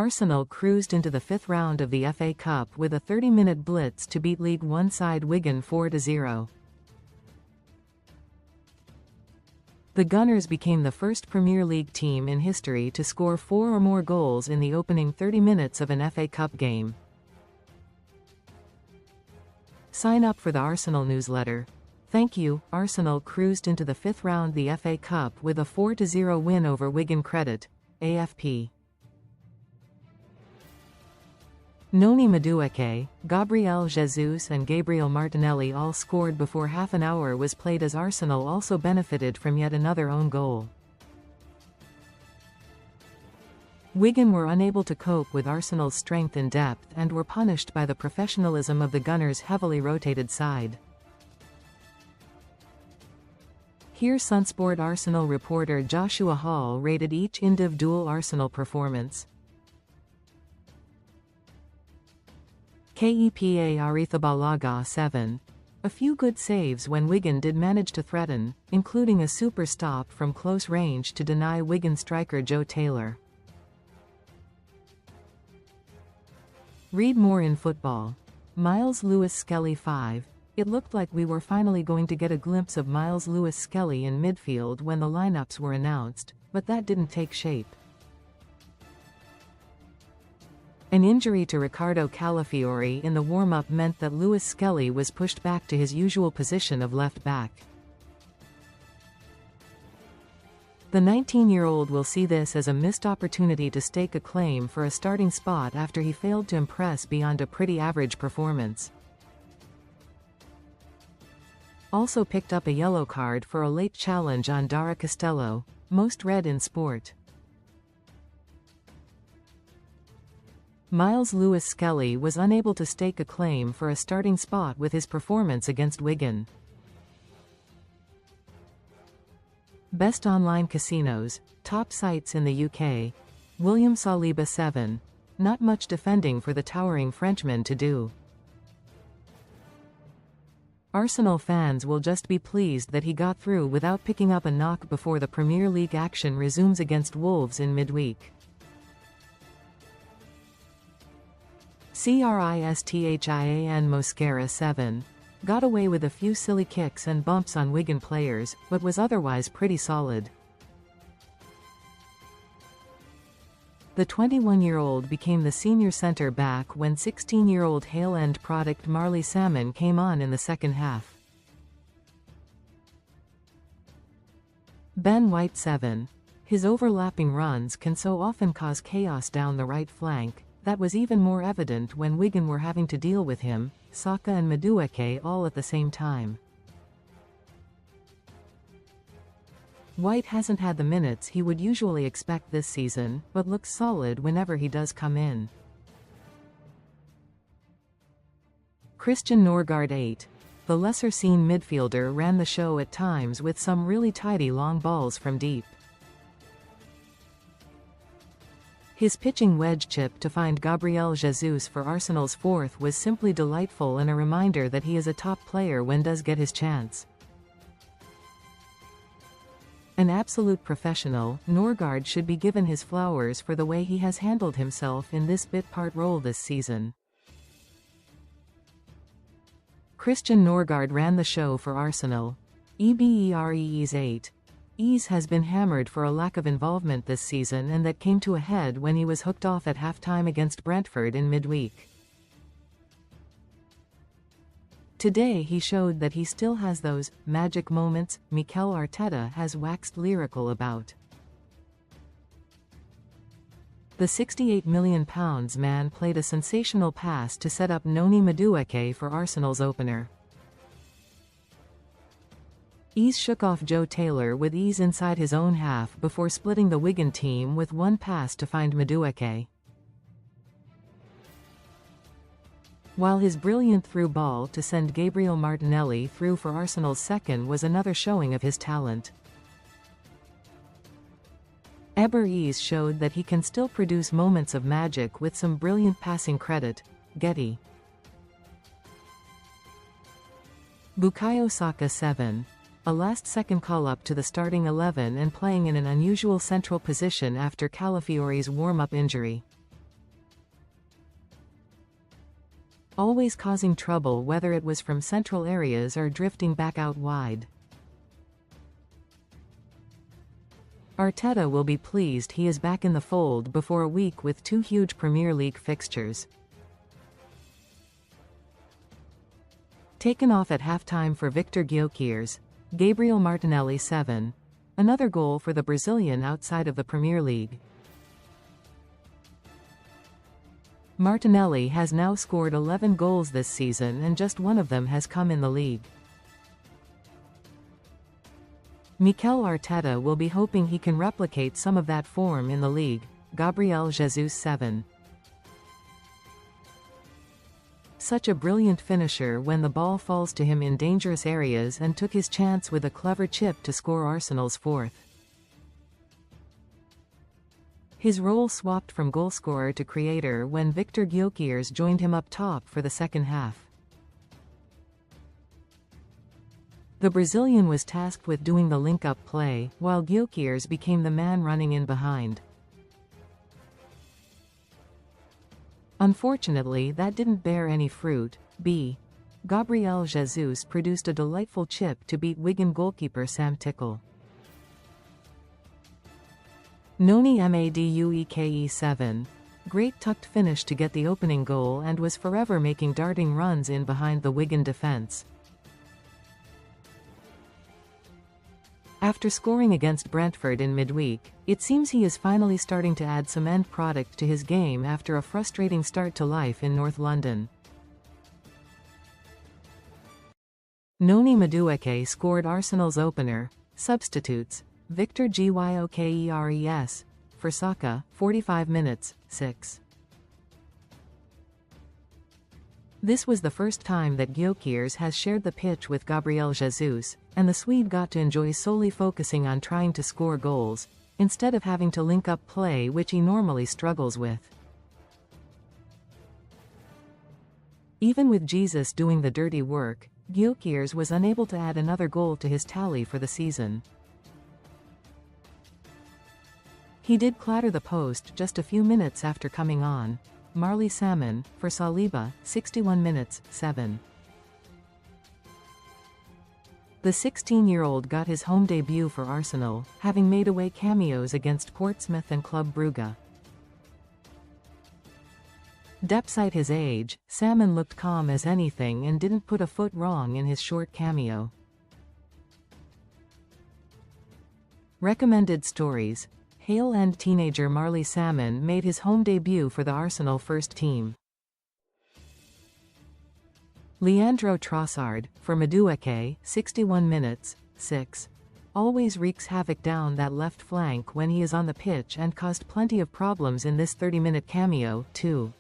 Arsenal cruised into the fifth round of the FA Cup with a 30-minute blitz to beat League One side Wigan 4-0. The Gunners became the first Premier League team in history to score 4 or more goals in the opening 30 minutes of an FA Cup game. Sign up for the Arsenal newsletter. Thank you. Arsenal cruised into the fifth round of the FA Cup with a 4-0 win over WiganCredit, AFP. Noni Madueke, Gabriel Jesus and Gabriel Martinelli all scored before half an hour was played as Arsenal also benefited from yet another own goal. Wigan were unable to cope with Arsenal's strength and depth and were punished by the professionalism of the Gunners' heavily rotated side. Here SunSport Arsenal reporter Joshua Hall rated each individual Arsenal performance. KEPA ARRIZABALAGA 7. A few good saves when Wigan did manage to threaten, including a super stop from close range to deny Wigan striker Joe Taylor. Read more in football. Myles Lewis Skelly 5. It looked like we were finally going to get a glimpse of Myles Lewis Skelly in midfield when the lineups were announced, but that didn't take shape. An injury to Riccardo Calafiori in the warm-up meant that Lewis Skelly was pushed back to his usual position of left back. The 19-year-old will see this as a missed opportunity to stake a claim for a starting spot after he failed to impress beyond a pretty average performance. Also picked up a yellow card for a late challenge on Dara Costello, most read in sport. Myles Lewis Skelly was unable to stake a claim for a starting spot with his performance against Wigan. Best online casinos, top sites in the UK. William Saliba 7. Not much defending for the towering Frenchman to do. Arsenal fans will just be pleased that he got through without picking up a knock before the Premier League action resumes against Wolves in midweek. Christian Mosquera 7. Got away with a few silly kicks and bumps on Wigan players, but was otherwise pretty solid. The 21-year-old became the senior centre-back when 16-year-old Hale End product Marley Salmon came on in the second half. Ben White 7. His overlapping runs can so often cause chaos down the right flank. That was even more evident when Wigan were having to deal with him, Saka and Madueke all at the same time. White hasn't had the minutes he would usually expect this season, but looks solid whenever he does come in. Christian Norgard 8. The lesser-seen midfielder ran the show at times with some really tidy long balls from deep. His pitching wedge chip to find Gabriel Jesus for Arsenal's fourth was simply delightful and a reminder that he is a top player when does get his chance. An absolute professional, Norgard should be given his flowers for the way he has handled himself in this bit-part role this season. Christian Norgard ran the show for Arsenal. Eberechi Eze 8. Eze has been hammered for a lack of involvement this season, and that came to a head when he was hooked off at half-time against Brentford in midweek. Today he showed that he still has those magic moments Mikel Arteta has waxed lyrical about. The £68 million man played a sensational pass to set up Noni Madueke for Arsenal's opener. Eze shook off Joe Taylor with ease inside his own half before splitting the Wigan team with one pass to find Madueke. While his brilliant through ball to send Gabriel Martinelli through for Arsenal's second was another showing of his talent. Eberechi Eze showed that he can still produce moments of magic with some brilliant passing credit. Getty. Bukayo Saka 7. A last-second call-up to the starting 11 and playing in an unusual central position after Calafiori's warm-up injury. always causing trouble whether it was from central areas or drifting back out wide. Arteta will be pleased he is back in the fold before a week with 2 huge Premier League fixtures. Taken off at halftime for Victor Gyökeres, Gabriel Martinelli 7. Another goal for the Brazilian outside of the Premier League. Martinelli has now scored 11 goals this season and just one of them has come in the league. Mikel Arteta will be hoping he can replicate some of that form in the league. Gabriel Jesus 7. Such a brilliant finisher when the ball falls to him in dangerous areas, and took his chance with a clever chip to score Arsenal's 4th. His role swapped from goalscorer to creator when Victor Gyökeres joined him up top for the second half. The Brazilian was tasked with doing the link-up play, while Gyökeres became the man running in behind. Unfortunately, that didn't bear any fruit. Gabriel Jesus produced a delightful chip to beat Wigan goalkeeper Sam Tickle. Noni Madueke 7. Great tucked finish to get the opening goal and was forever making darting runs in behind the Wigan defence. After scoring against Brentford in midweek, it seems he is finally starting to add some end product to his game after a frustrating start to life in North London. Noni Madueke scored Arsenal's opener. Substitutes: Victor Gyökeres for Saka, 45 minutes, 6. This was the first time that Gyökeres has shared the pitch with Gabriel Jesus, and the Swede got to enjoy solely focusing on trying to score goals, instead of having to link up play which he normally struggles with. Even with Jesus doing the dirty work, Gyökeres was unable to add another goal to his tally for the season. He did clatter the post just a few minutes after coming on. Marley Salmon, for Saliba, 61 minutes, 7. The 16-year-old got his home debut for Arsenal, having made away cameos against Portsmouth and Club Brugge. Despite his age, Salmon looked calm as anything and didn't put a foot wrong in his short cameo. Recommended stories. Hale End teenager Marley Salmon made his home debut for the Arsenal first team. Leandro Trossard, for Madueke, 61 minutes, 6. Always wreaks havoc down that left flank when he is on the pitch and caused plenty of problems in this 30-minute cameo, too.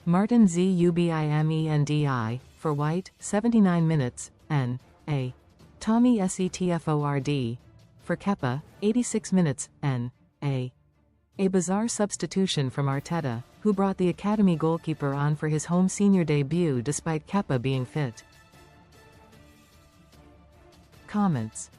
Martin Zubimendi, for White, 79 minutes, N.A. Tommy Setford, for KEPA, 86 minutes, N.A. A bizarre substitution from Arteta, who brought the academy goalkeeper on for his home senior debut despite KEPA being fit. Comments.